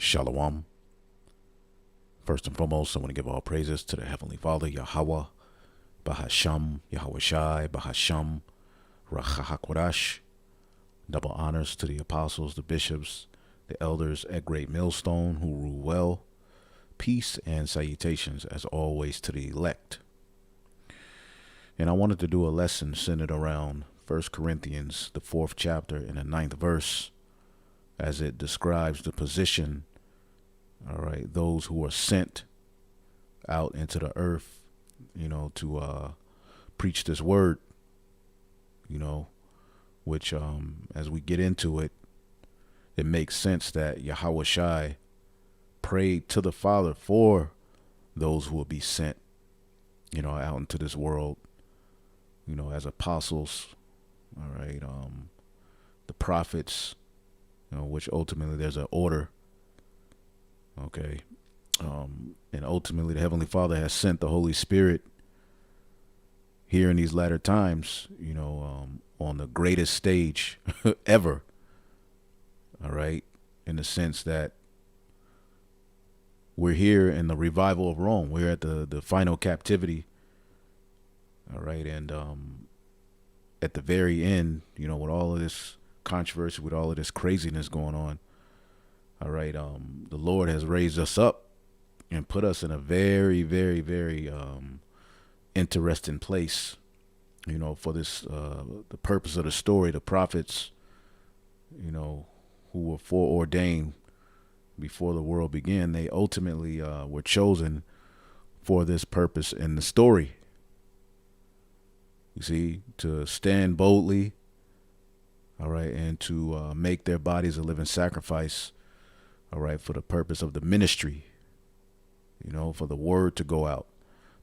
Shalom. First and foremost, I want to give all praises to the Heavenly Father, Yahweh, Bahasham, Yahweh Shai, Bahasham, Rachahakwadash. Double honors to the apostles, the bishops, the elders at Great Millstone who rule well. Peace and salutations, as always, to the elect. And I wanted to do a lesson centered around 1 Corinthians, the 4th chapter and the 9th verse, as it describes the position, all right, those who are sent out into the earth, to preach this word, which as we get into it, it makes sense that Yahweh Shai prayed to the Father for those who will be sent, out into this world, as apostles, all right, the prophets, which ultimately there's an order, okay, and ultimately the Heavenly Father has sent the Holy Spirit here in these latter times, on the greatest stage ever, all right, in the sense that we're here in the revival of Rome. We're at the final captivity, all right, and at the very end, with all of this controversy, with all of this craziness going on, all right, the Lord has raised us up and put us in a very, very, very interesting place, for this, the purpose of the story. The prophets, who were foreordained before the world began, they ultimately were chosen for this purpose in the story. You see, to stand boldly, all right, and to make their bodies a living sacrifice, all right, for the purpose of the ministry, for the word to go out,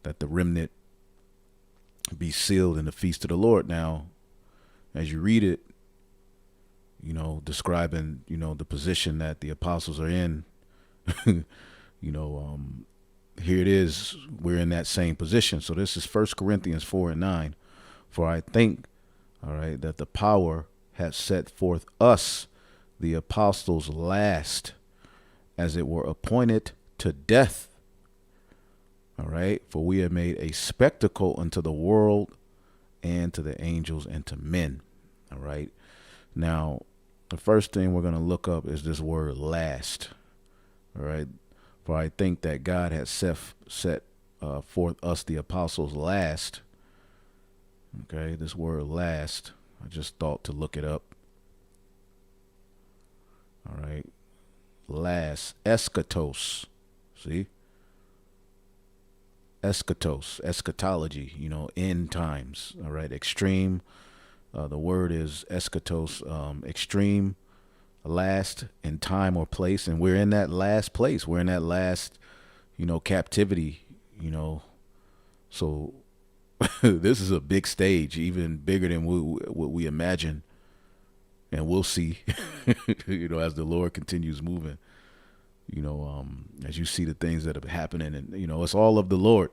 that the remnant be sealed in the feast of the Lord. Now, as you read it, describing, the position that the apostles are in, here it is, we're in that same position. So this is 1 Corinthians 4:9. For I think, all right, that the power has set forth us, the apostles, last, as it were appointed to death. All right, for we have made a spectacle unto the world and to the angels and to men. All right. Now, the first thing we're going to look up is this word last. All right. For I think that God has set forth us, the apostles, last. Okay. This word last, I just thought to look it up. All right. Last, eschatos. See? Eschatology, end times. All right. Extreme. The word is eschatos, extreme, last in time or place. And we're in that last place. We're in that last, captivity, So this is a big stage, even bigger than what we imagine. And we'll see, as the Lord continues moving, as you see the things that are happening. And, it's all of the Lord,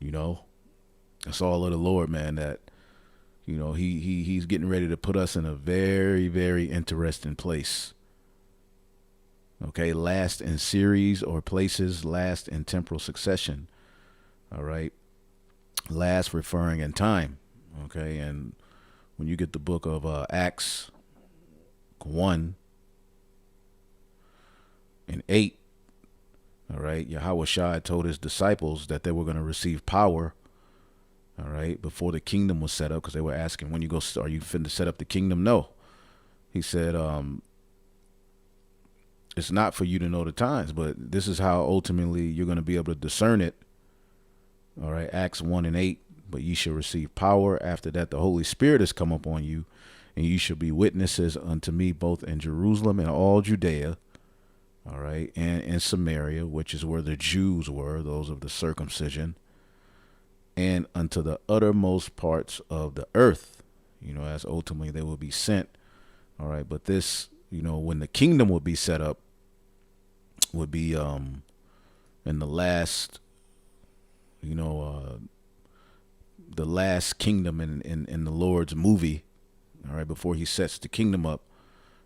it's all of the Lord, man, that, he's getting ready to put us in a very, very interesting place. Okay. Last in series or places, last in temporal succession. All right. Last referring in time. Okay. And when you get the book of Acts 1 and 8, all right, Yahweh Shai told his disciples that they were going to receive power, all right, before the kingdom was set up, because they were asking, when you go, are you finna set up the kingdom? No. He said, it's not for you to know the times, but this is how ultimately you're going to be able to discern it. All right, Acts 1 and 8, but ye shall receive power. After that, the Holy Spirit has come upon you, and you shall be witnesses unto me both in Jerusalem and all Judea, all right, and in Samaria, which is where the Jews were, those of the circumcision, and unto the uttermost parts of the earth, as ultimately they will be sent. All right. But this, when the kingdom would be set up, would be in the last, the last kingdom in the Lord's movie. All right. Before he sets the kingdom up,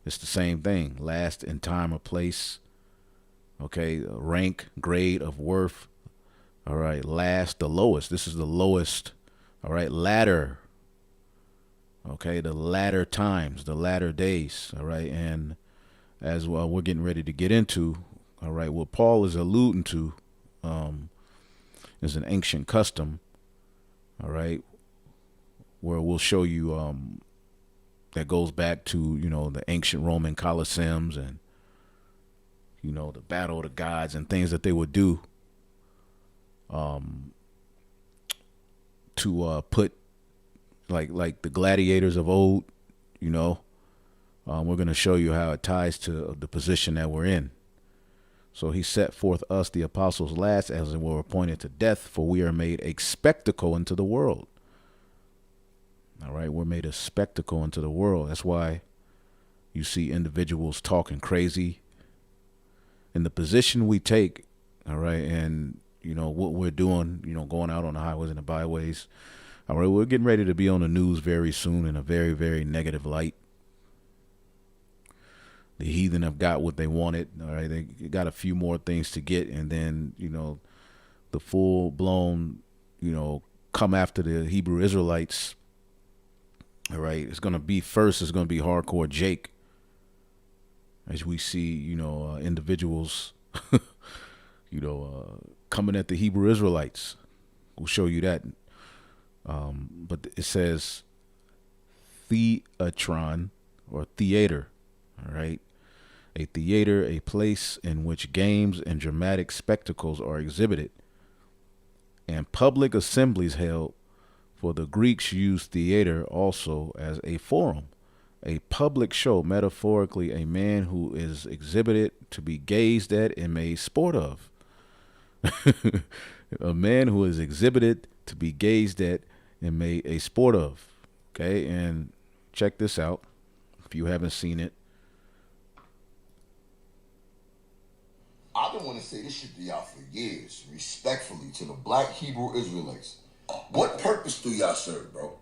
it's the same thing. Last in time or place, Okay, rank, grade of worth. All right, last, the lowest. This is the lowest. All right, ladder. Okay, the latter times, the latter days. All right, and as well, we're getting ready to get into. All right, what Paul is alluding to um, is an ancient custom. All right, where we'll show you that goes back to the ancient Roman Colosseums and the battle of the gods and things that they would do to put like the gladiators of old. You know, we're going to show you how it ties to the position that we're in. So he set forth us, the apostles, last, as it were appointed to death, for we are made a spectacle unto the world. All right, we're made a spectacle unto the world. That's why you see individuals talking crazy. In the position we take, all right, and what we're doing, going out on the highways and the byways. All right, we're getting ready to be on the news very soon in a very, very negative light. The heathen have got what they wanted. All right, they got a few more things to get, and then the full blown, come after the Hebrew Israelites. All right, it's gonna be first. It's gonna be hardcore Jake, as we see, individuals, coming at the Hebrew Israelites. We'll show you that. But it says theatron or theater. All right. A theater, a place in which games and dramatic spectacles are exhibited and public assemblies held, for the Greeks used theater also as a forum, a public show, metaphorically a man who is exhibited to be gazed at and made sport of. A man who is exhibited to be gazed at and made a sport of. Okay, and check this out if you haven't seen it. I've been wanting to say this shit to y'all for years, respectfully, to the black Hebrew Israelites. What purpose do y'all serve, bro?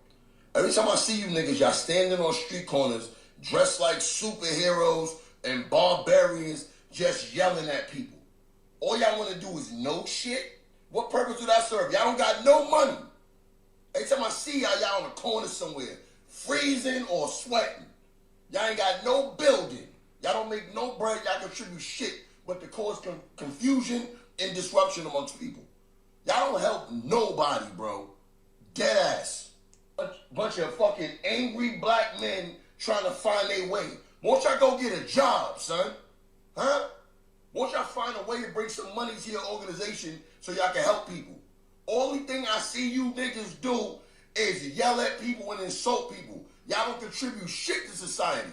Every time I see you niggas, y'all standing on street corners, dressed like superheroes and barbarians, just yelling at people. All y'all want to do is know shit? What purpose do that serve? Y'all don't got no money. Every time I see y'all on the corner somewhere, freezing or sweating. Y'all ain't got no building. Y'all don't make no bread. Y'all contribute shit but to cause confusion and disruption amongst people. Y'all don't help nobody, bro. Dead ass. Bunch of fucking angry black men trying to find their way. Won't y'all go get a job, son? Huh? Won't y'all find a way to bring some money to your organization so y'all can help people? Only thing I see you niggas do is yell at people and insult people. Y'all don't contribute shit to society.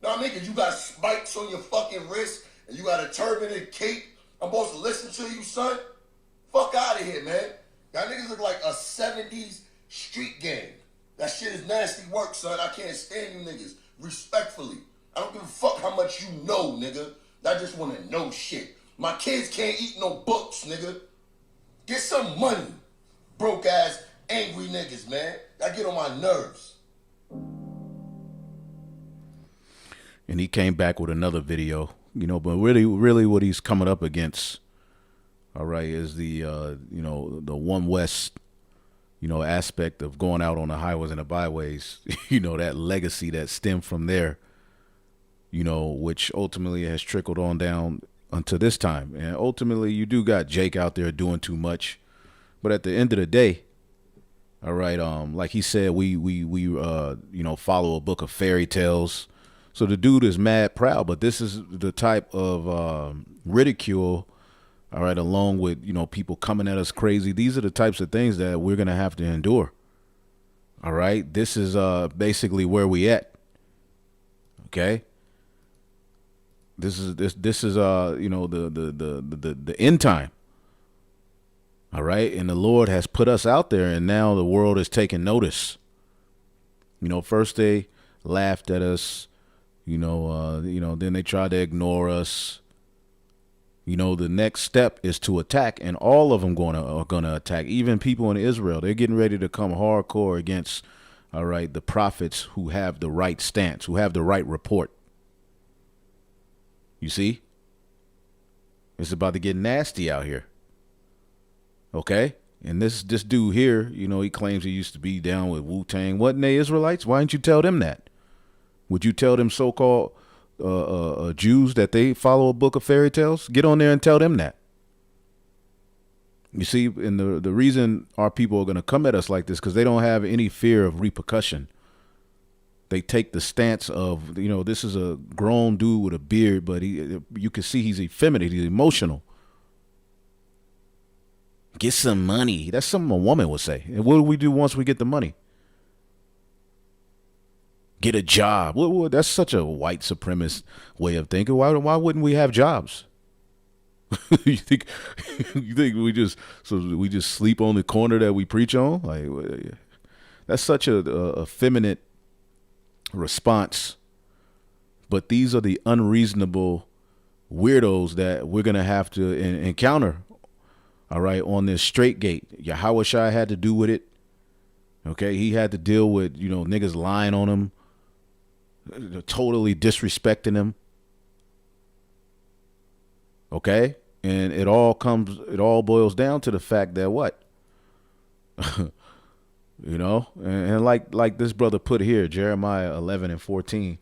Now, niggas, you got spikes on your fucking wrist and you got a turban and cape. I'm supposed to listen to you, son? Fuck out of here, man. Y'all niggas look like a 70s street gang. That shit is nasty work, son. I can't stand you niggas. Respectfully. I don't give a fuck how much you know, nigga. I just want to know shit. My kids can't eat no books, nigga. Get some money. Broke ass, angry niggas, man. That get on my nerves. And he came back with another video, but really what he's coming up against, all right, is the the One West, aspect of going out on the highways and the byways, that legacy that stemmed from there, which ultimately has trickled on down unto this time. And ultimately you do got Jake out there doing too much. But at the end of the day, all right, like he said, we follow a book of fairy tales. So the dude is mad proud, but this is the type of ridicule, all right, along with, people coming at us crazy. These are the types of things that we're going to have to endure. All right. This is basically where we at. Okay. This is the end time. All right. And the Lord has put us out there, and now the world is taking notice. First they laughed at us, then they tried to ignore us. The next step is to attack, and all of them are gonna attack. Even people in Israel, they're getting ready to come hardcore against, all right, the prophets who have the right stance, who have the right report. You see? It's about to get nasty out here. Okay? And this dude here, he claims he used to be down with Wu-Tang. Wasn't they Israelites? Why didn't you tell them that? Would you tell them so-called Jews that they follow a book of fairy tales? Get on there and tell them that. You see, and the reason our people are going to come at us like this because they don't have any fear of repercussion. They take the stance of, this is a grown dude with a beard, but you can see he's effeminate, he's emotional. Get some money. That's something a woman would say. And what do we do once we get the money? Get a job. That's such a white supremacist way of thinking. Why wouldn't we have jobs? you think we just sleep on the corner that we preach on? Like, that's such a effeminate response. But these are the unreasonable weirdos that we're gonna have to encounter. All right, on this straight gate. Yahweh Shai had to do with it. Okay, he had to deal with, niggas lying on him, totally disrespecting him. Okay, and it all boils down to the fact that what? And like this brother put here, Jeremiah 11:14.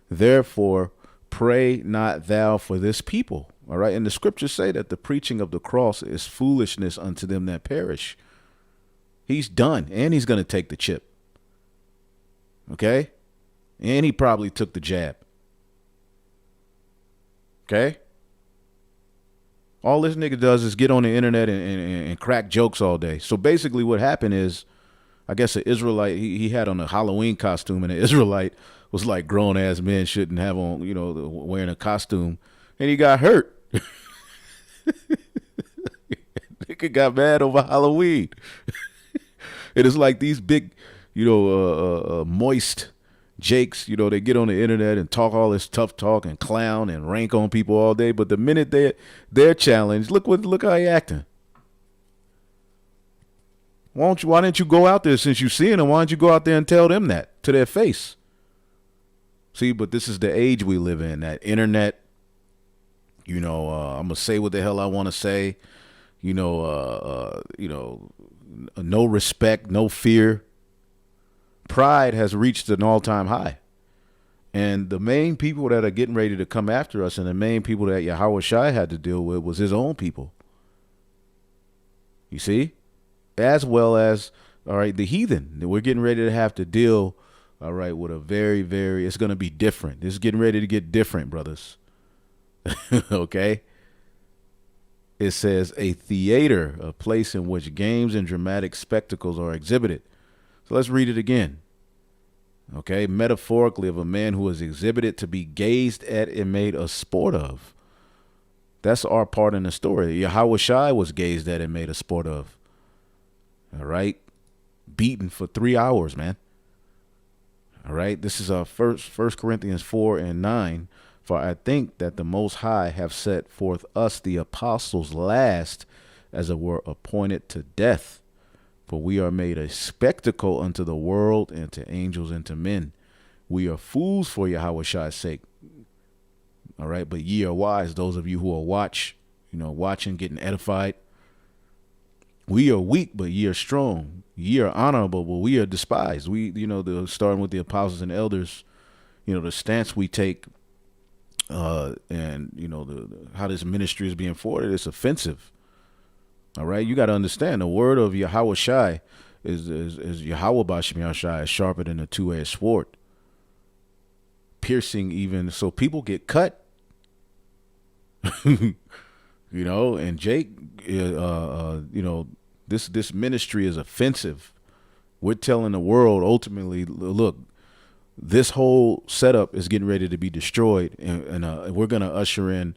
Therefore, pray not thou for this people. All right. And the scriptures say that the preaching of the cross is foolishness unto them that perish. He's done. And he's going to take the chip. Okay. And he probably took the jab. Okay. All this nigga does is get on the internet and crack jokes all day. So basically what happened is, I guess an Israelite, he had on a Halloween costume, and an Israelite was like, grown ass men shouldn't have on, wearing a costume. And he got hurt. Nigga got mad over Halloween. It is like these big, moist jakes, they get on the internet and talk all this tough talk and clown and rank on people all day. But the minute they're challenged, look how he acting. Why didn't you go out there since you seeing them? Why don't you go out there and tell them that to their face? See, but this is the age we live in, that internet. I'm going to say what the hell I want to say. No respect, no fear. Pride has reached an all-time high. And the main people that are getting ready to come after us, and the main people that Yahweh Shai had to deal with, was his own people. You see? As well as, all right, the heathen. We're getting ready to have to deal, all right, with a very, very, it's going to be different. This is getting ready to get different, brothers. Okay? It says a theater, a place in which games and dramatic spectacles are exhibited. So let's read it again. Okay? Metaphorically, of a man who is exhibited to be gazed at and made a sport of. That's our part in the story. Yahweh Shai was gazed at and made a sport of. All right. Beaten for 3 hours, man. All right. This is our First Corinthians 4:9. For I think that the Most High have set forth us, the apostles, last, as it were, appointed to death. For we are made a spectacle unto the world, and to angels, and to men. We are fools for Yahweh Shai's sake. All right. But ye are wise, those of you who are watching, getting edified. We are weak, but ye are strong. Ye are honorable, but we are despised. We, starting with the apostles and elders, the stance we take, and how this ministry is being forwarded, it's offensive. All right, you got to understand the word of Yahweh Shai is Yahweh Bashem Yahshai is sharper than a two-edged sword, piercing even so people get cut. And Jake, this ministry is offensive. We're telling the world ultimately, look, this whole setup is getting ready to be destroyed, and we're going to usher in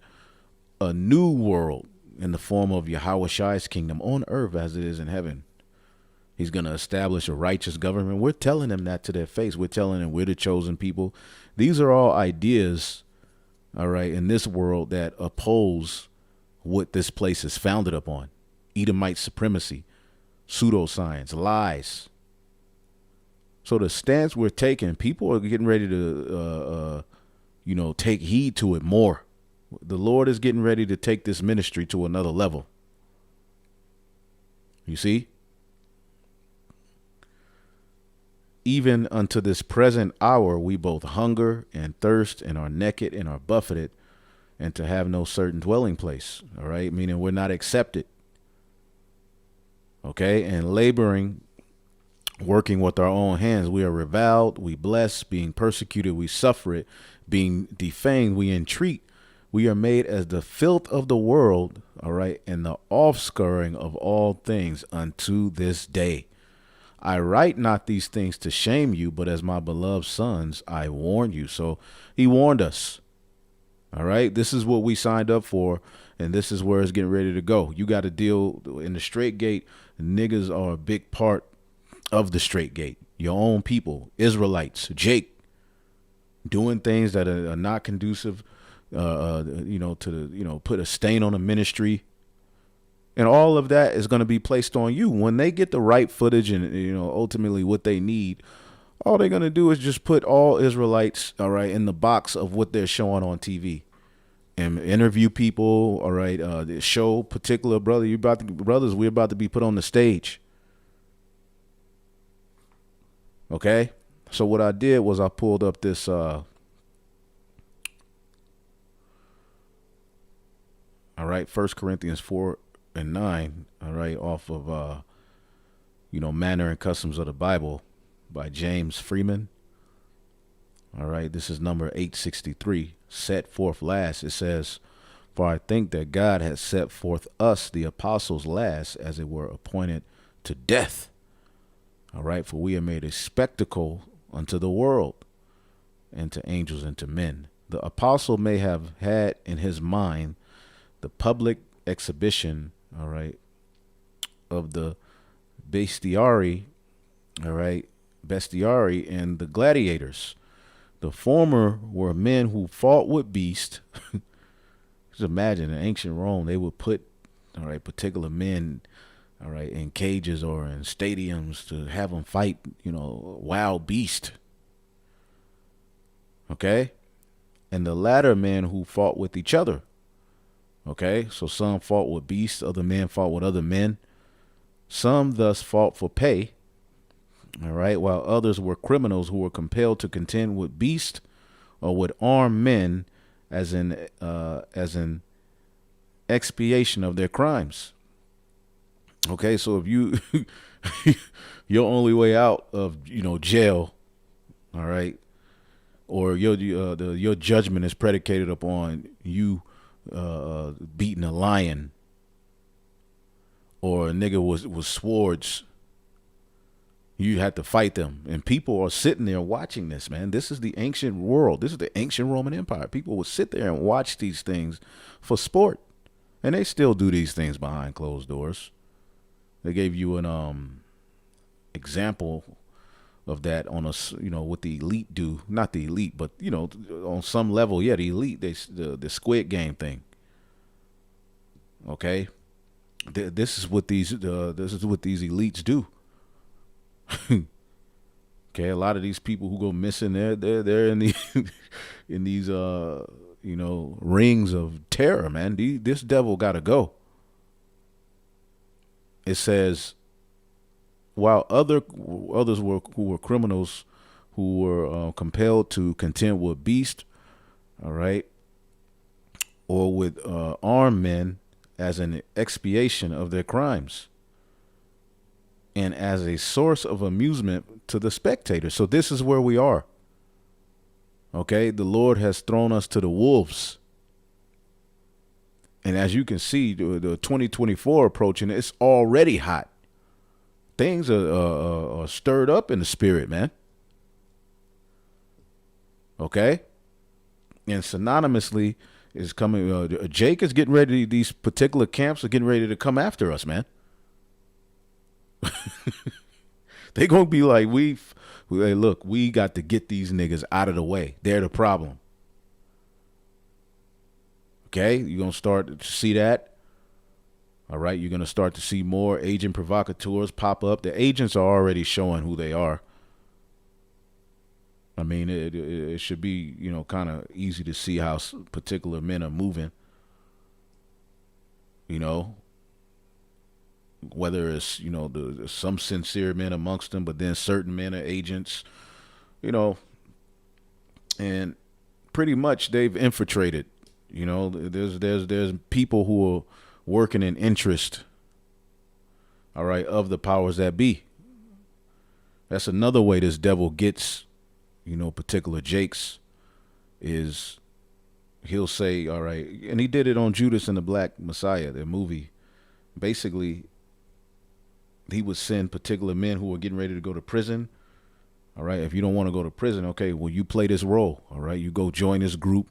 a new world in the form of Yahweh Shai's kingdom on earth as it is in heaven. He's going to establish a righteous government. We're telling them that to their face. We're telling them we're the chosen people. These are all ideas, all right, in this world that oppose what this place is founded upon. Edomite supremacy, pseudoscience, lies. So the stance we're taking, people are getting ready to, take heed to it more. The Lord is getting ready to take this ministry to another level. You see? Even unto this present hour, we both hunger and thirst and are naked and are buffeted and to have no certain dwelling place. All right. Meaning we're not accepted. Okay. And laboring, working with our own hands, we are reviled, we bless, being persecuted, we suffer it, being defamed, we entreat. We are made as the filth of the world, all right, and the offscouring of all things unto this day. I write not these things to shame you, but as my beloved sons, I warn you. So he warned us. All right. This is what we signed up for. And this is where it's getting ready to go. You got to deal in the straight gate. Niggas are a big part of the straight gate. Your own people, Israelites, Jake, doing things that are not conducive, put a stain on the ministry. And all of that is going to be placed on you. When they get the right footage and, ultimately what they need, all they're going to do is just put all Israelites, all right, in the box of what they're showing on TV and interview people. All right. Show particular brothers, we're about to be put on the stage. Okay. So what I did was I pulled up this, all right, 1 Corinthians 4:9, all right, off of, Manner and Customs of the Bible by James Freeman. All right, this is number 863, set forth last. It says, for I think that God has set forth us, the apostles, last, as it were, appointed to death. All right, for we are made a spectacle unto the world, and to angels, and to men. The apostle may have had in his mind the public exhibition, all right, of the bestiari, all right, bestiari and the gladiators. The former were men who fought with beasts. Just imagine in ancient Rome, they would put, all right, particular men, all right, in cages or in stadiums to have them fight, wild beast. Okay. And the latter men who fought with each other. Okay, so some fought with beasts, other men fought with other men. Some thus fought for pay, all right, while others were criminals who were compelled to contend with beasts or with armed men as an expiation of their crimes. Okay, so if you your only way out of jail, all right, or your judgment is predicated upon you beating a lion, or a nigga was swords, you had to fight them. And people are sitting there watching this, man. This is the ancient world. This is the ancient Roman Empire. People would sit there and watch these things for sport. And they still do these things behind closed doors. They gave you an example of that on what the elite do. Not the elite, but on some level, yeah, the elite, the Squid Game thing. Okay, this is what these elites do. Okay, a lot of these people who go missing, they're in the in these rings of terror, man. This devil got to go. It says, while others who were criminals who were compelled to contend with beasts, all right, or with armed men as an expiation of their crimes and as a source of amusement to the spectators. So this is where we are. Okay, the Lord has thrown us to the wolves. And as you can see, the 2024 approaching, it's already hot. Things are stirred up in the spirit, man. Okay? And synonymously is coming. Jake is getting ready. These particular camps are getting ready to come after us, man. They going to be like, hey, look, we got to get these niggas out of the way. They're the problem. Okay? You're going to start to see that. All right? You're going to start to see more agent provocateurs pop up. The agents are already showing who they are. I mean, it should be, kind of easy to see how particular men are moving, you know, whether it's, some sincere men amongst them, but then certain men are agents, you know, and pretty much they've infiltrated, there's people who are working in interest, all right, of the powers that be. That's another way this devil gets, particular Jakes is he'll say, all right, and he did it on Judas and the Black Messiah, the movie. Basically, he would send particular men who were getting ready to go to prison. All right, if you don't want to go to prison, okay, well, you play this role. All right, you go join this group.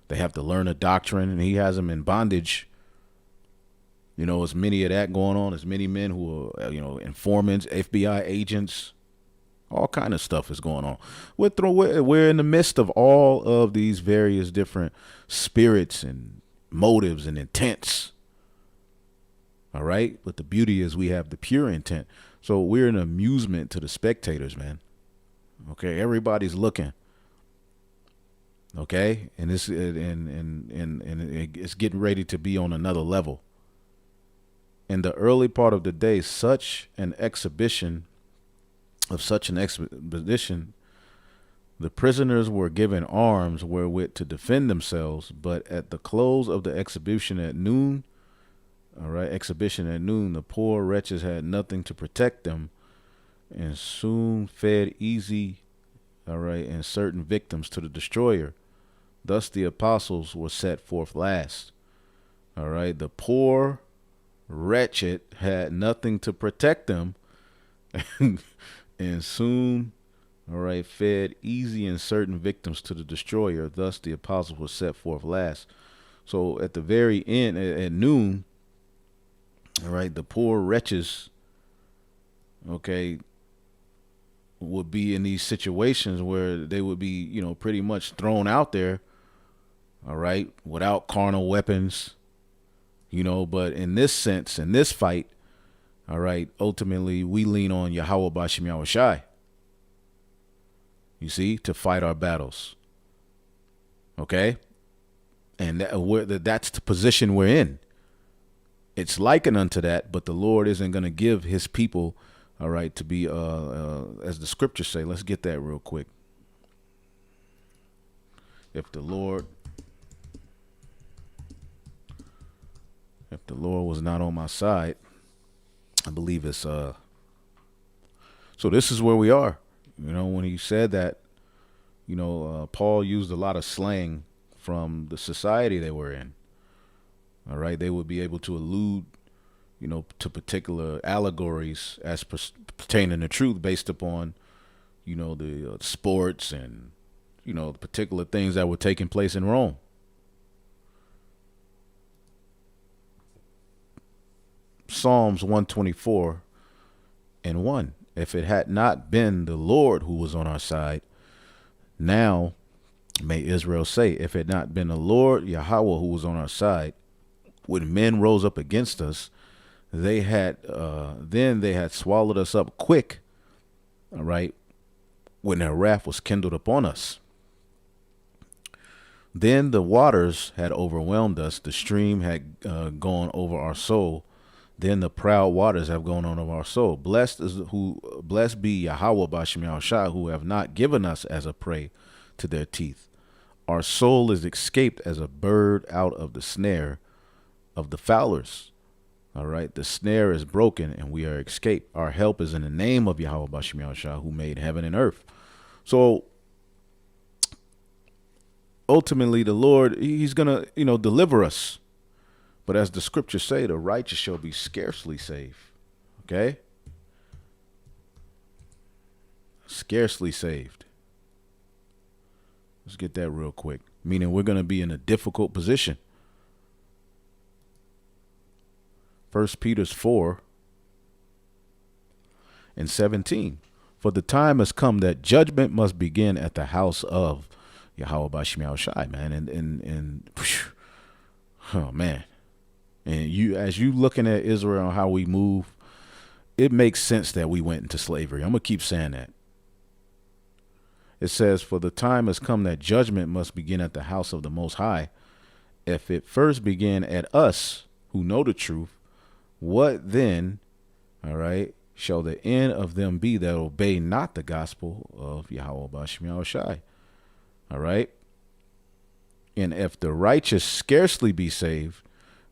They have to learn a doctrine, and he has them in bondage. As many of that going on, as many men who are, informants, FBI agents, all kind of stuff is going on. We're in the midst of all of these various different spirits and motives and intents. All right. But the beauty is we have the pure intent. So we're an amusement to the spectators, man. Okay. Everybody's looking. Okay. And it's getting ready to be on another level. In the early part of the day, of such an expedition, the prisoners were given arms wherewith to defend themselves, but at the close of the exhibition at noon, the poor wretches had nothing to protect them, and soon fed easy, and certain victims to the destroyer. Thus the apostles were set forth last. The poor wretched had nothing to protect them, and soon, fed easy and certain victims to the destroyer. Thus the apostles were set forth last. So at the very end, at noon, the poor wretches, would be in these situations where they would be, pretty much thrown out there, without carnal weapons, but in this sense, in this fight, ultimately we lean on Yahweh Bashim Yahushai, you see, to fight our battles. Okay? And that's the position we're in. It's likened unto that, but the Lord isn't going to give his people, to be, as the scriptures say. Let's get that real quick. If the Lord was not on my side, I believe it's, so this is where we are. When he said that, Paul used a lot of slang from the society they were in. All right. They would be able to allude, to particular allegories as pertaining to truth based upon, the sports and, the particular things that were taking place in Rome. Psalms 124 and 1. If it had not been the Lord who was on our side, now may Israel say, if it had not been the Lord Yahweh who was on our side, when men rose up against us, they had swallowed us up quick, all right, when their wrath was kindled upon us. Then the waters had overwhelmed us, the stream had gone over our soul. Then the proud waters have gone on of our soul. Blessed be Yahweh Bashim Yahushua, who have not given us as a prey to their teeth. Our soul is escaped as a bird out of the snare of the fowlers. All right. The snare is broken and we are escaped. Our help is in the name of Yahweh Bashim Yahushua, who made heaven and earth. So ultimately the Lord, he's going to, deliver us. But as the scriptures say, the righteous shall be scarcely saved. Okay? Scarcely saved. Let's get that real quick. Meaning we're going to be in a difficult position. 1 Peter 4 and 17. For the time has come that judgment must begin at the house of Yahweh Bashim Yahushai, man. And oh, man. And as you looking at Israel and how we move, it makes sense that we went into slavery. I'm going to keep saying that. It says, "For the time has come that judgment must begin at the house of the Most High. If it first began at us who know the truth, what then, all right, shall the end of them be that obey not the gospel of Yahweh Bashim Yahushai?" All right. "And if the righteous scarcely be saved,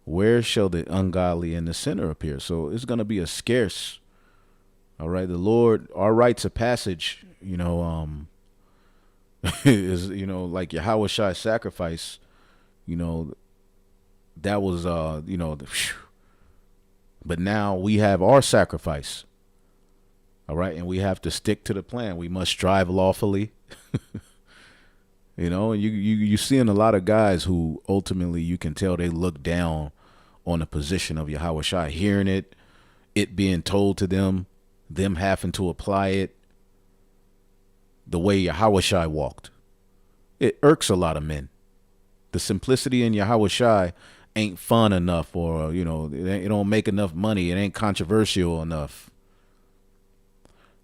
where shall the ungodly and the sinner appear?" So it's going to be a scarce. All right. The Lord, our rites of passage, is, like Yahweh Shai's sacrifice, that was, but now we have our sacrifice. All right. And we have to stick to the plan. We must strive lawfully. And you seeing a lot of guys who ultimately you can tell they look down on the position of Yahweh Shai, hearing it being told to them having to apply it the way Yahweh Shai walked. It irks a lot of men. The simplicity in Yahweh Shai ain't fun enough, or, it don't make enough money. It ain't controversial enough.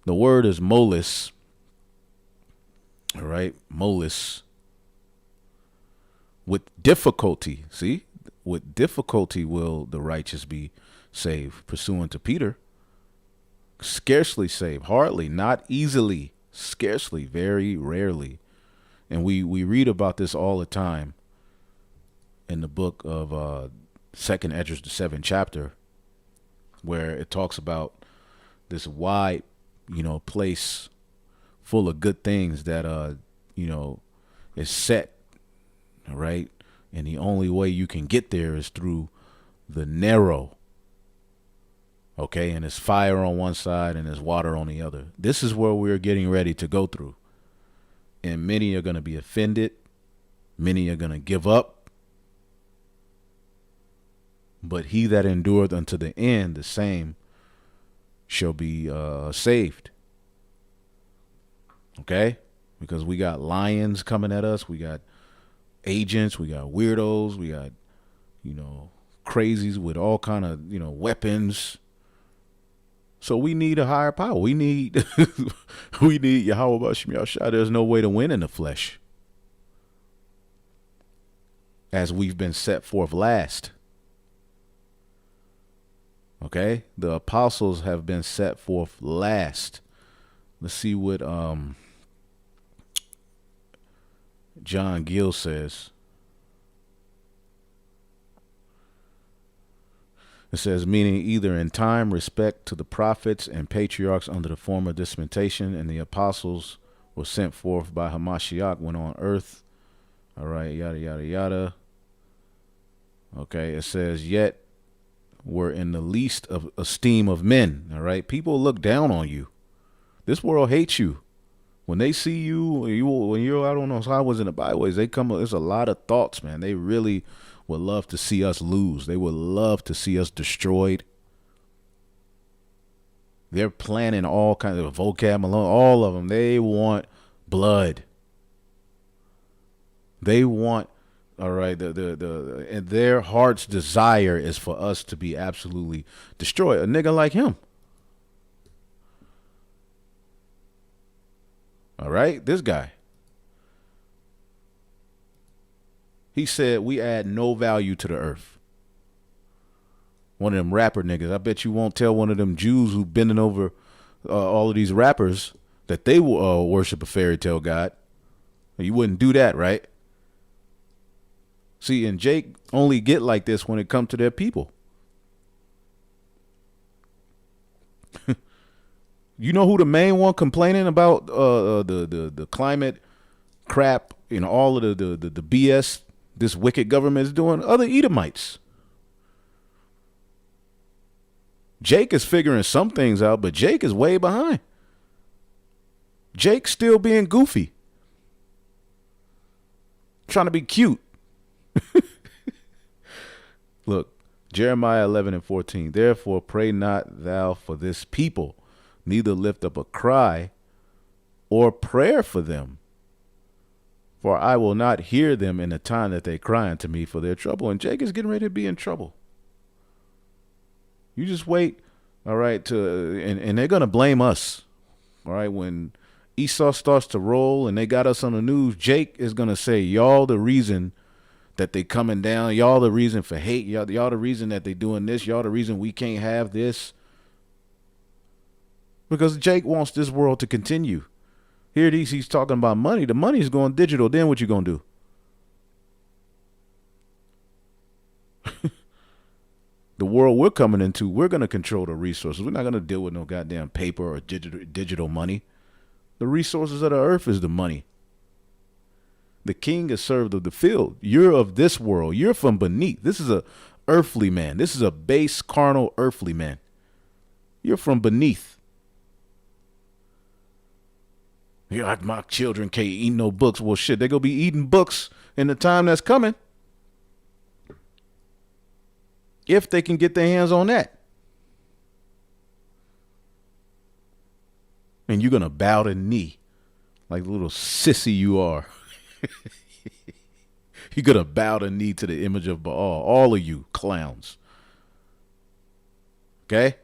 The word is molis. All right. Molis. With difficulty. See, with difficulty will the righteous be saved. Pursuant to Peter. Scarcely saved. Hardly. Not easily. Scarcely. Very rarely. And we read about this all the time in the book of 2nd Esdras, the 7th chapter, where it talks about this wide, place full of good things that, is set, all right? And the only way you can get there is through the narrow, okay? And there's fire on one side and there's water on the other. This is where we're getting ready to go through. And many are going to be offended. Many are going to give up. But he that endureth unto the end, the same shall be saved. Okay? Because we got lions coming at us. We got agents. We got weirdos. We got, crazies with all kind of, weapons. So we need a higher power. We need Yahweh Bashim Yahushua. There's no way to win in the flesh, as we've been set forth last. Okay? The apostles have been set forth last. Let's see what John Gill says. It says, meaning either in time, respect to the prophets and patriarchs under the former dispensation, and the apostles were sent forth by Hamashiach when on earth. All right, yada, yada, yada. Okay, it says, yet were in the least of esteem of men. All right, people look down on you. This world hates you. When they see you, when you're out on those highways and the byways, there's a lot of thoughts, man. They really would love to see us lose. They would love to see us destroyed. They're planning all kinds of vocab Malone, all of them. They want blood. They want, all right, and their heart's desire is for us to be absolutely destroyed. A nigga like him. All right, this guy. He said we add no value to the earth. One of them rapper niggas. I bet you won't tell one of them Jews who bending over all of these rappers that they worship a fairy tale god. You wouldn't do that, right? See, and Jake only get like this when it comes to their people. You know who the main one complaining about the climate crap, all of the BS this wicked government is doing? Other Edomites. Jake is figuring some things out, but Jake is way behind. Jake's still being goofy. Trying to be cute. Look, Jeremiah 11:14. Therefore pray not thou for this people, neither lift up a cry or prayer for them. For I will not hear them in the time that they cry unto me for their trouble. And Jake is getting ready to be in trouble. You just wait, all right, and they're going to blame us, all right, when Esau starts to roll and they got us on the news, Jake is going to say, y'all the reason that they coming down. Y'all the reason for hate. Y'all the reason that they doing this. Y'all the reason we can't have this. Because Jake wants this world to continue. Here he's talking about money. The money's going digital. Then what you going to do? The world we're coming into, we're going to control the resources. We're not going to deal with no goddamn paper or digital money. The resources of the earth is the money. The king is served of the field. You're of this world. You're from beneath. This is a earthly man. This is a base, carnal, earthly man. You're from beneath. You're like, my children can't eat no books. Well, shit, they're going to be eating books in the time that's coming. If they can get their hands on that. And you're going to bow the knee like the little sissy you are. You're going to bow the knee to the image of Baal. All of you clowns. Okay?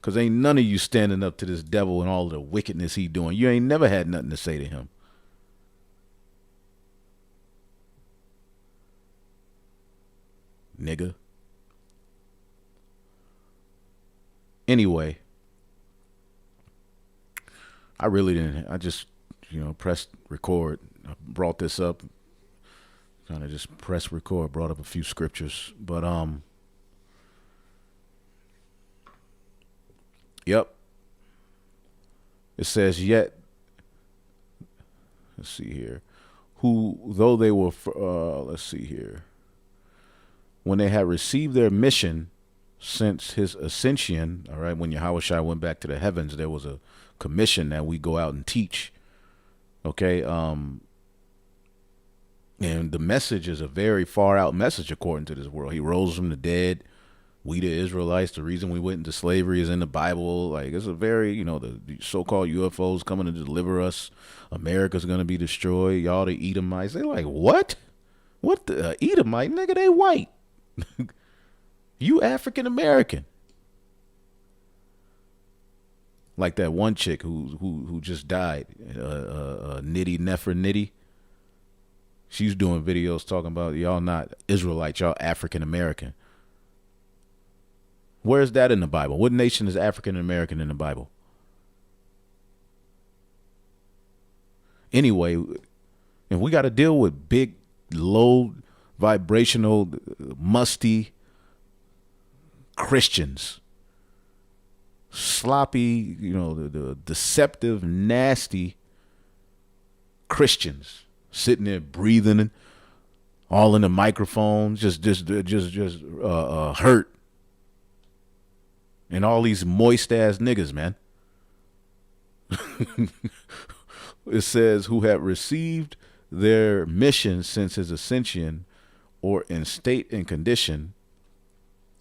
Because ain't none of you standing up to this devil and all the wickedness he doing. You ain't never had nothing to say to him. Nigga. Anyway, I really didn't. I just, pressed record. I brought this up. Kind of just pressed record. Brought up a few scriptures. But, yep. It says, yet, let's see here. Who, though they were, let's see here. When they had received their mission since his ascension, all right, when Yahushua went back to the heavens, there was a commission that we go out and teach. Okay. And the message is a very far out message according to this world. He rose from the dead. We the Israelites, the reason we went into slavery is in the Bible. Like, it's a very, the so-called UFOs coming to deliver us. America's going to be destroyed. Y'all the Edomites. They're like, what? What the Edomite? Nigga, they white. You African American. Like that one chick who just died, Nitty Nefer Nitty. She's doing videos talking about y'all not Israelites, y'all African American. Where's that in the Bible? What nation is African American in the Bible? Anyway, and we got to deal with big, low vibrational, musty Christians. Sloppy, the deceptive, nasty Christians sitting there breathing all in the microphone, just hurt. And all these moist ass niggas, man. It says, who have received their mission since his ascension, or in state and condition,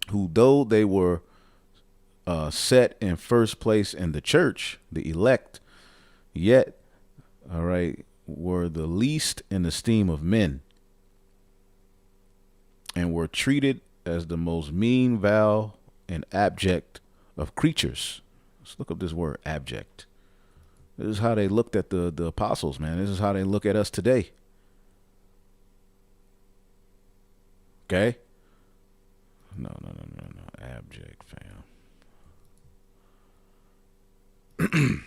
who though they were set in first place in the church, the elect, yet, all right, were the least in the esteem of men, and were treated as the most mean, vile, and abject of creatures. Let's look up this word, abject. This is how they looked at the apostles, man. This is how they look at us today. Okay? No. Abject, fam.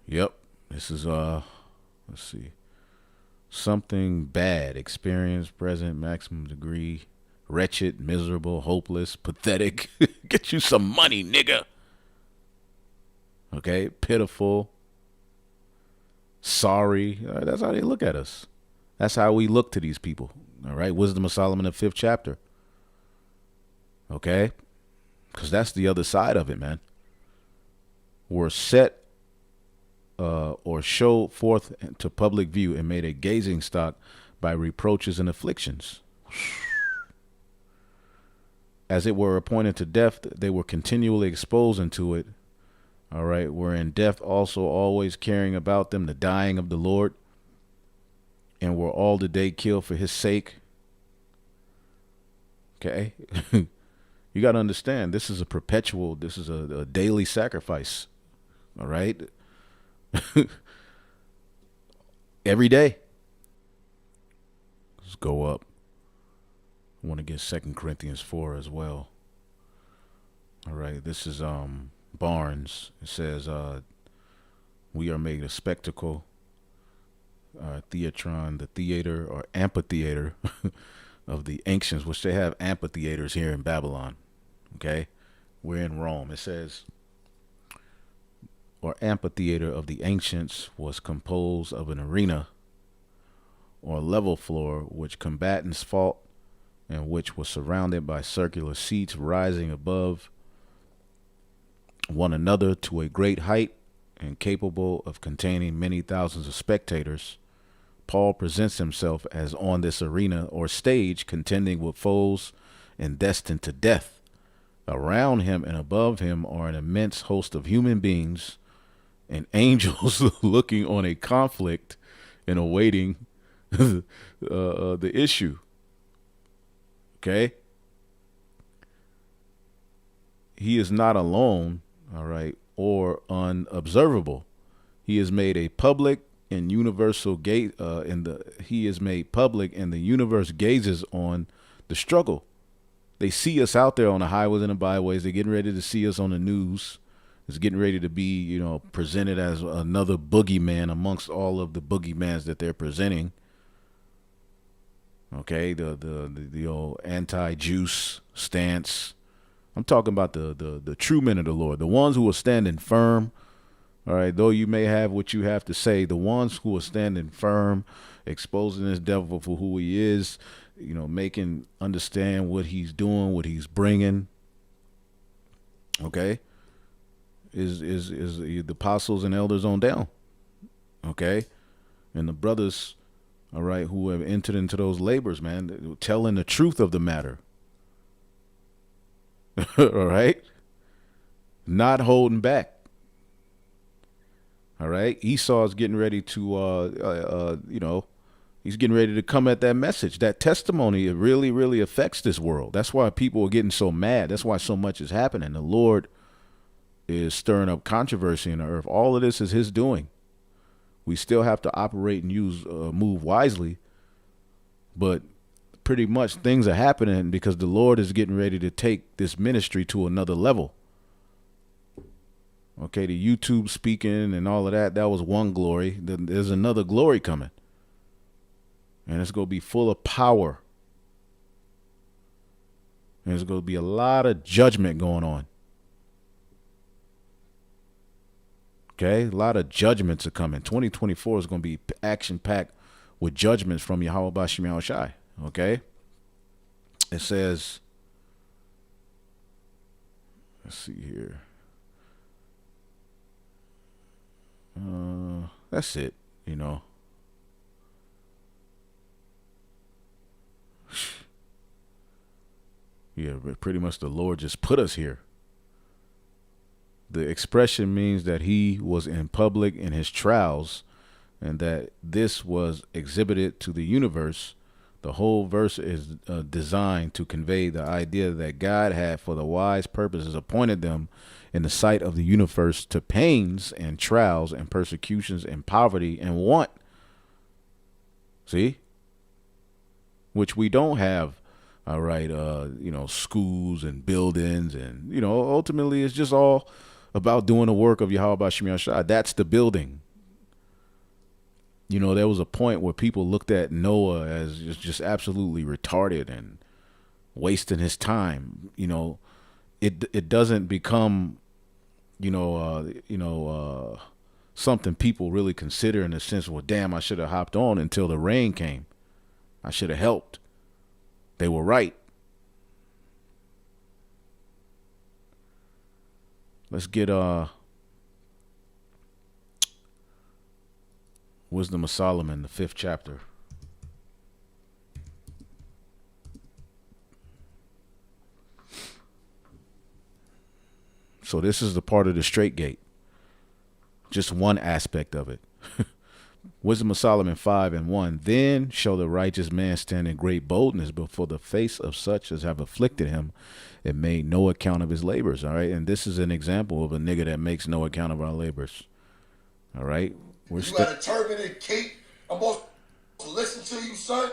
Yep. This is, let's see. Something bad. Experience, present, maximum degree. Wretched, miserable, hopeless, pathetic. Get you some money, nigga. Okay? Pitiful. Sorry. That's how they look at us. That's how we look to these people. All right? Wisdom of Solomon, the 5th chapter. Okay? Because that's the other side of it, man. Were set or showed forth to public view and made a gazing stock by reproaches and afflictions. As it were appointed to death, they were continually exposed into it. All right. Were in death also always carrying about them the dying of the Lord, and were all the day killed for his sake. Okay. You got to understand, this is a perpetual, this is a daily sacrifice. All right. Every day. Let's go up. I want to get 2 Corinthians 4 as well. All right. This is Barnes. It says, we are made a spectacle, theatron, the theater or amphitheater of the ancients, which they have amphitheaters here in Babylon. Okay. We're in Rome. It says, or amphitheater of the ancients was composed of an arena or level floor which combatants fought and which was surrounded by circular seats rising above one another to a great height and capable of containing many thousands of spectators. Paul presents himself as on this arena or stage contending with foes and destined to death. Around him and above him are an immense host of human beings and angels looking on a conflict and awaiting the issue. Okay? He is not alone, all right, or unobservable. He is made a public and universal gate he is made public and the universe gazes on the struggle. They see us out there on the highways and the byways. They're getting ready to see us on the news. Is getting ready to be, presented as another boogeyman amongst all of the boogeymans that they're presenting. Okay, the old anti-juice stance. I'm talking about the true men of the Lord, the ones who are standing firm. All right, though you may have what you have to say, the ones who are standing firm, exposing this devil for who he is, making understand what he's doing, what he's bringing. Okay. Is the apostles and elders on down, okay, and the brothers, all right, who have entered into those labors, man, telling the truth of the matter, all right, not holding back, all right. Esau is getting ready to, he's getting ready to come at that message, that testimony. It really, really affects this world. That's why people are getting so mad. That's why so much is happening. The Lord is stirring up controversy in the earth. All of this is his doing. We still have to operate and move wisely, but pretty much things are happening because the Lord is getting ready to take this ministry to another level. Okay, the YouTube speaking and all of that was one glory. Then there's another glory coming, and it's going to be full of power, and there's going to be a lot of judgment going on. Okay, a lot of judgments are coming. 2024 is going to be action-packed with judgments from Yahweh Bashim Yahushai. Okay, it says, let's see here. That's it, Yeah, but pretty much the Lord just put us here. The expression means that he was in public in his trials and that this was exhibited to the universe. The whole verse is designed to convey the idea that God had for the wise purposes appointed them in the sight of the universe to pains and trials and persecutions and poverty and want. See? Which we don't have, all right, schools and buildings and, ultimately it's just all about doing the work of Yahweh Bashim Yahushua. That's the building. There was a point where people looked at Noah as just absolutely retarded and wasting his time. It doesn't become, something people really consider in the sense, well, damn, I should have hopped on until the rain came. I should have helped. They were right. Let's get Wisdom of Solomon, the 5th chapter. So this is the part of the straight gate. Just one aspect of it. Wisdom of Solomon 5:1. Then shall the righteous man stand in great boldness before the face of such as have afflicted him and made no account of his labors. All right. And this is an example of a nigga that makes no account of our labors. All right. You got a turban and cape. I'm supposed to listen to you, son.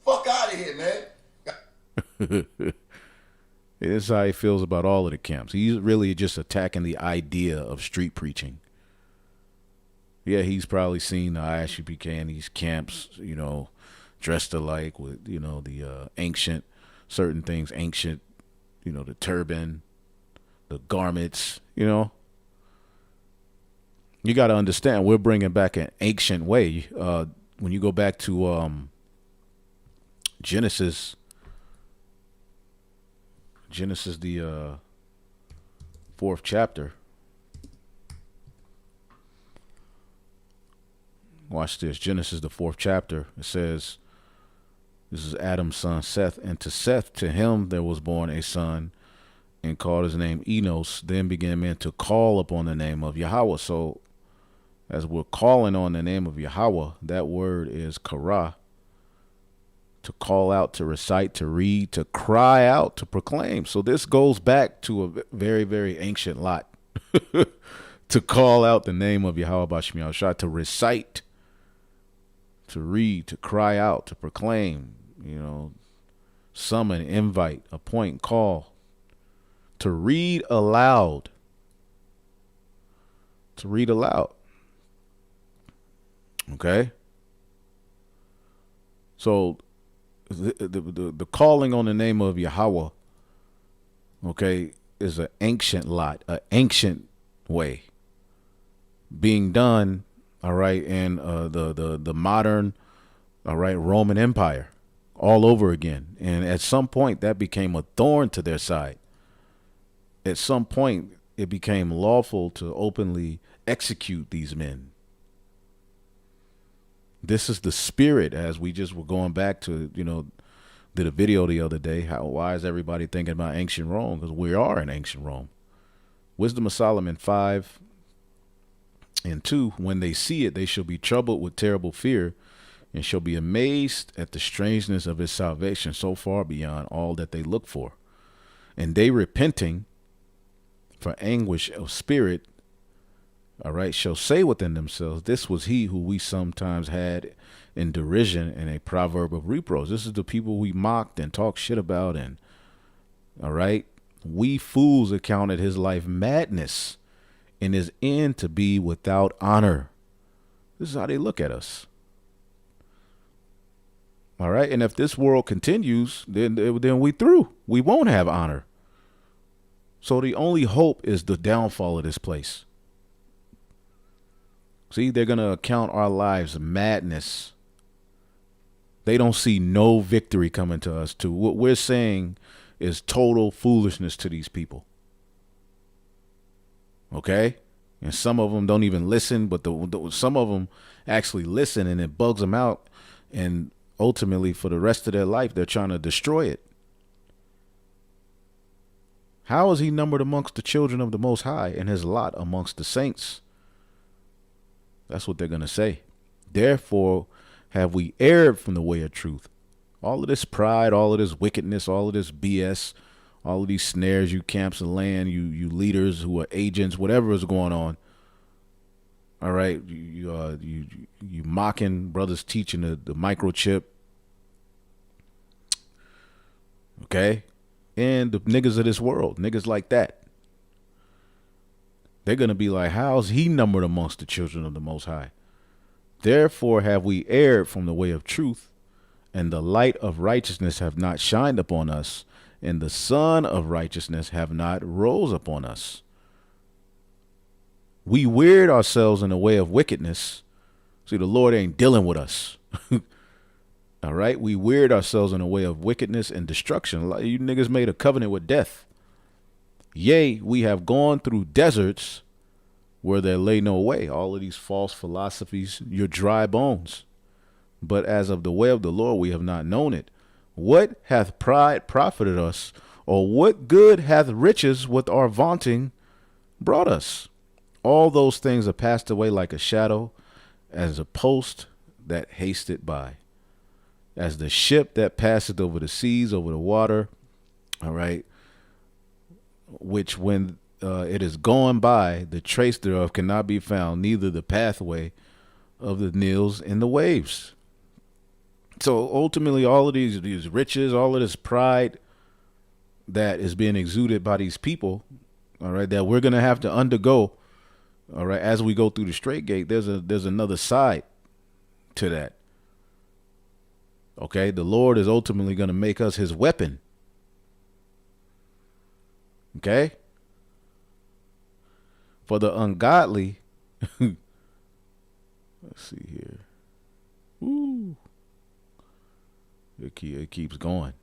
Fuck out of here, man. This is how he feels about all of the camps. He's really just attacking the idea of street preaching. Yeah, he's probably seen the ISUPK and these camps, dressed alike with, the ancient, certain things, ancient, the turban, the garments, You got to understand, we're bringing back an ancient way. When you go back to Genesis, the 4th chapter. Watch this. Genesis, the 4th chapter. It says, this is Adam's son Seth. And to Seth, to him there was born a son, and called his name Enos. Then began men to call upon the name of Yahweh. So as we're calling on the name of Yahweh, that word is kara. To call out, to recite, to read, to cry out, to proclaim. So this goes back to a very, very ancient lot. To call out the name of Yahweh Bashmi Al-Shah, to recite, to read, to cry out, to proclaim, summon, invite, appoint, call, to read aloud. To read aloud. Okay? So the calling on the name of Yahweh, okay, is an ancient lot, an ancient way being done, all right, in the modern, all right, Roman Empire all over again. And at some point that became a thorn to their side. At some point it became lawful to openly execute these men. This is the spirit, as we just were going back to, did a video the other day. Why is everybody thinking about ancient Rome? Because we are in ancient Rome. Wisdom of Solomon 5:2. When they see it, they shall be troubled with terrible fear, and shall be amazed at the strangeness of his salvation, so far beyond all that they look for. And they repenting for anguish of spirit, all right, shall say within themselves, this was he who we sometimes had in derision and a proverb of reproach. This is the people we mocked and talked shit about. And, all right, we fools accounted his life madness and his end to be without honor. This is how they look at us. All right. And if this world continues, then we through. We won't have honor. So the only hope is the downfall of this place. See, they're going to account our lives madness. They don't see no victory coming to us too. What we're saying is total foolishness to these people. Okay? And some of them don't even listen, but some of them actually listen, and it bugs them out. And ultimately, for the rest of their life, they're trying to destroy it. How is he numbered amongst the children of the Most High, and his lot amongst the saints? That's what they're going to say. Therefore, have we erred from the way of truth? All of this pride, all of this wickedness, all of this BS, all of these snares, you camps and land, you leaders who are agents, whatever is going on. All right, you mocking brothers teaching the microchip. Okay, and the niggas of this world, niggas like that. They're going to be like, how's he numbered amongst the children of the Most High? Therefore have we erred from the way of truth, and the light of righteousness have not shined upon us, and the sun of righteousness have not rose upon us. We weird ourselves in the way of wickedness. See, the Lord ain't dealing with us. All right? We weird ourselves in the way of wickedness and destruction. You niggas made a covenant with death. Yea, we have gone through deserts where there lay no way. All of these false philosophies, your dry bones. But as of the way of the Lord, we have not known it. What hath pride profited us? Or what good hath riches with our vaunting brought us? All those things are passed away like a shadow, as a post that hasted by, as the ship that passeth over the seas, over the water, all right, which when it is going by, the trace thereof cannot be found, neither the pathway of the Nils in the waves. So ultimately, all of these riches, all of this pride that is being exuded by these people, all right, that we're gonna have to undergo, all right, as we go through the straight gate. There's another side to that. Okay, the Lord is ultimately gonna make us His weapon. Okay, for the ungodly. Let's see here. Woo. It keeps going.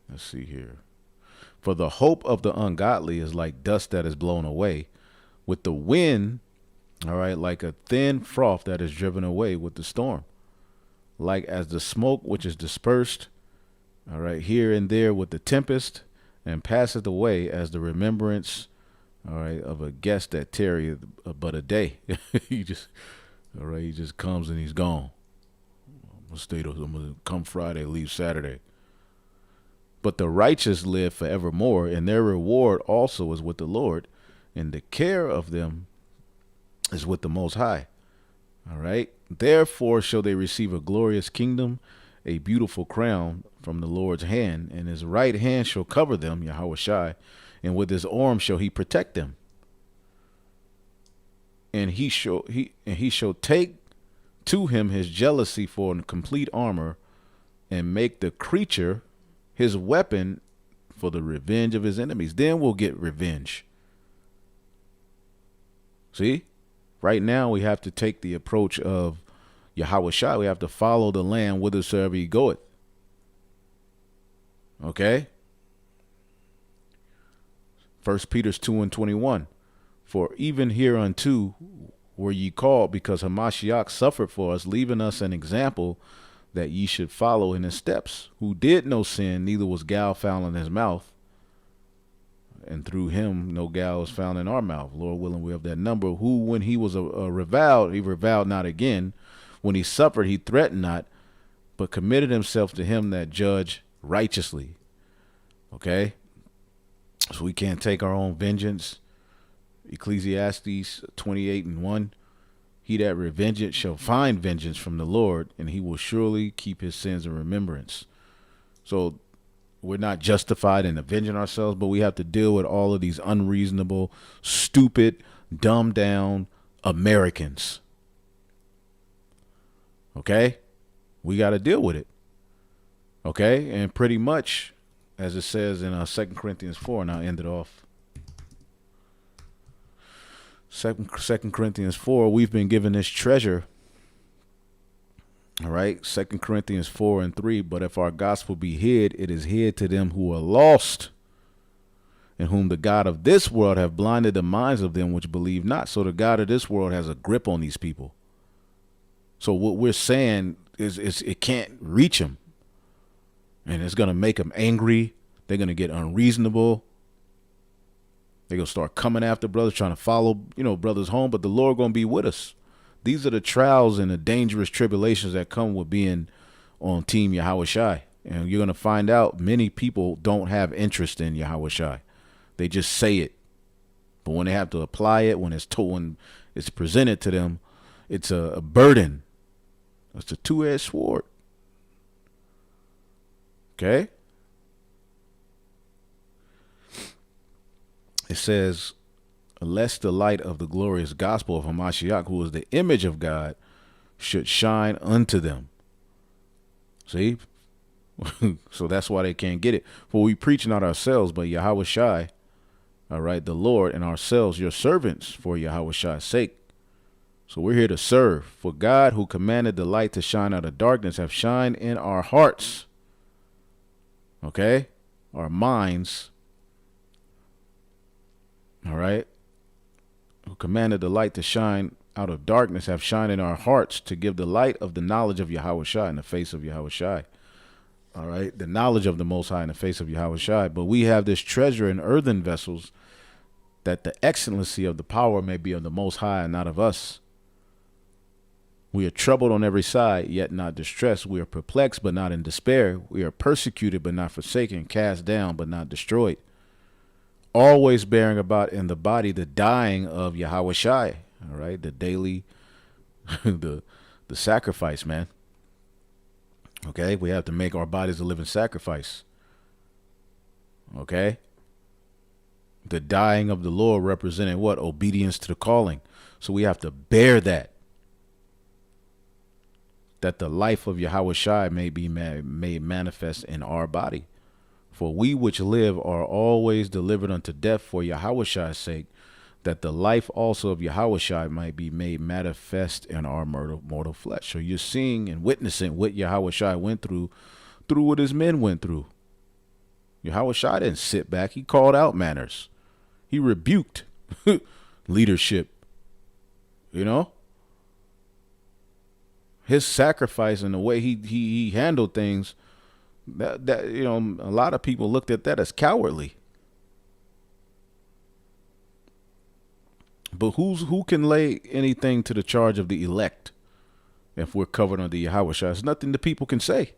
Let's see here. For the hope of the ungodly is like dust that is blown away with the wind, all right, like a thin froth that is driven away with the storm, like as the smoke which is dispersed, all right, here and there with the tempest, and passeth away as the remembrance, all right, of a guest that tarrieth but a day. he just he just comes and he's gone. I'm gonna come Friday, leave Saturday. But the righteous live forevermore, and their reward also is with the Lord, and the care of them is with the Most High. All right. Therefore shall they receive a glorious kingdom, a beautiful crown from the Lord's hand, and his right hand shall cover them, Yahweh Shai, and with his arm shall he protect them. And he shall take to him his jealousy for a complete armor, and make the creature his weapon for the revenge of his enemies. Then we'll get revenge. See, right now we have to take the approach of Yahweh Shai. We have to follow the Lamb whithersoever he goeth. Okay. 1 Peter 2:21. For even hereunto were ye called, because Hamashiach suffered for us, leaving us an example that ye should follow in his steps, who did no sin, neither was gall found in his mouth. And through him no gall was found in our mouth. Lord willing, we have that number. Who, when he was reviled, he reviled not again. When he suffered, he threatened not, but committed himself to him that judge righteously. Okay? So we can't take our own vengeance. Ecclesiastes 28:1. He that revengeth shall find vengeance from the Lord, and he will surely keep his sins in remembrance. So we're not justified in avenging ourselves, but we have to deal with all of these unreasonable, stupid, dumbed down Americans. Okay? We got to deal with it. Okay? And pretty much, as it says in 2 Corinthians 4, and I'll end it off. 2 Corinthians 4, we've been given this treasure. All right. 2 Corinthians 4:3. But if our gospel be hid, it is hid to them who are lost, in whom the God of this world have blinded the minds of them which believe not. So the God of this world has a grip on these people. So what we're saying is it can't reach them. And it's going to make them angry. They're going to get unreasonable. They're going to start coming after brothers, trying to follow, brothers home. But the Lord going to be with us. These are the trials and the dangerous tribulations that come with being on Team Yahweh Shai. And you're going to find out many people don't have interest in Yahweh Shai. They just say it. But when they have to apply it, when it's presented to them, it's a burden. It's a two-edged sword. Okay? It says, lest the light of the glorious gospel of Hamashiach, who is the image of God, should shine unto them. See? So that's why they can't get it. For we preach not ourselves, but Yahweh Shai, all right, the Lord, and ourselves, your servants, for Yahweh Shai's sake. So we're here to serve. For God, who commanded the light to shine out of darkness, have shined in our hearts. Okay? Our minds. All right? Who commanded the light to shine out of darkness, have shined in our hearts to give the light of the knowledge of Yahweh Shai in the face of Yahweh Shai. All right? The knowledge of the Most High in the face of Yahweh Shai. But we have this treasure in earthen vessels, that the excellency of the power may be of the Most High and not of us. We are troubled on every side, yet not distressed. We are perplexed, but not in despair. We are persecuted, but not forsaken, cast down, but not destroyed. Always bearing about in the body the dying of Yahweh Shai. All right, the daily, the sacrifice, man. Okay, we have to make our bodies a living sacrifice. Okay, the dying of the Lord representing what? Obedience to the calling. So we have to bear that the life of Yahweh Shai may be made manifest in our body. For we which live are always delivered unto death for Yahweh Shai's sake, that the life also of Yahweh Shai might be made manifest in our mortal flesh. So you're seeing and witnessing what Yahweh Shai went through what his men went through. Yahweh Shai didn't sit back. He called out manners. He rebuked leadership. You know? His sacrifice and the way he handled things, that you know, a lot of people looked at that as cowardly. But who can lay anything to the charge of the elect if we're covered under Yahweh Shai? There's nothing the people can say.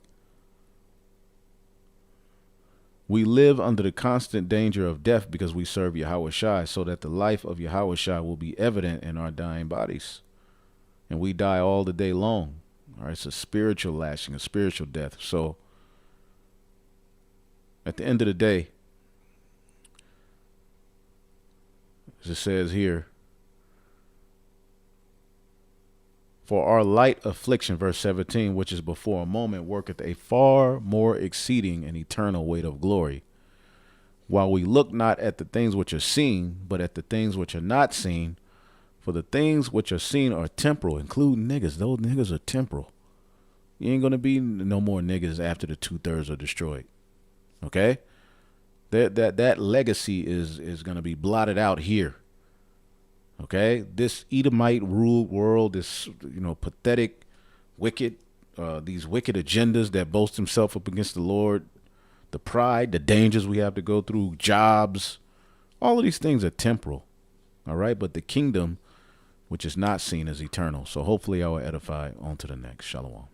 We live under the constant danger of death because we serve Yahweh Shai, so that the life of Yahweh Shai will be evident in our dying bodies. And we die all the day long. All right, it's a spiritual lashing, a spiritual death. So at the end of the day, as it says here, for our light affliction, verse 17, which is before a moment, worketh a far more exceeding and eternal weight of glory. While we look not at the things which are seen, but at the things which are not seen. For the things which are seen are temporal, including niggas. Those niggas are temporal. You ain't going to be no more niggas after the 2/3 are destroyed. Okay? That legacy is going to be blotted out here. Okay? This Edomite ruled world, this, you know, pathetic, wicked, these wicked agendas that boast himself up against the Lord, the pride, the dangers we have to go through, jobs, all of these things are temporal. All right? But the kingdom, which is not seen, as eternal. So hopefully I will edify on to the next. Shalom.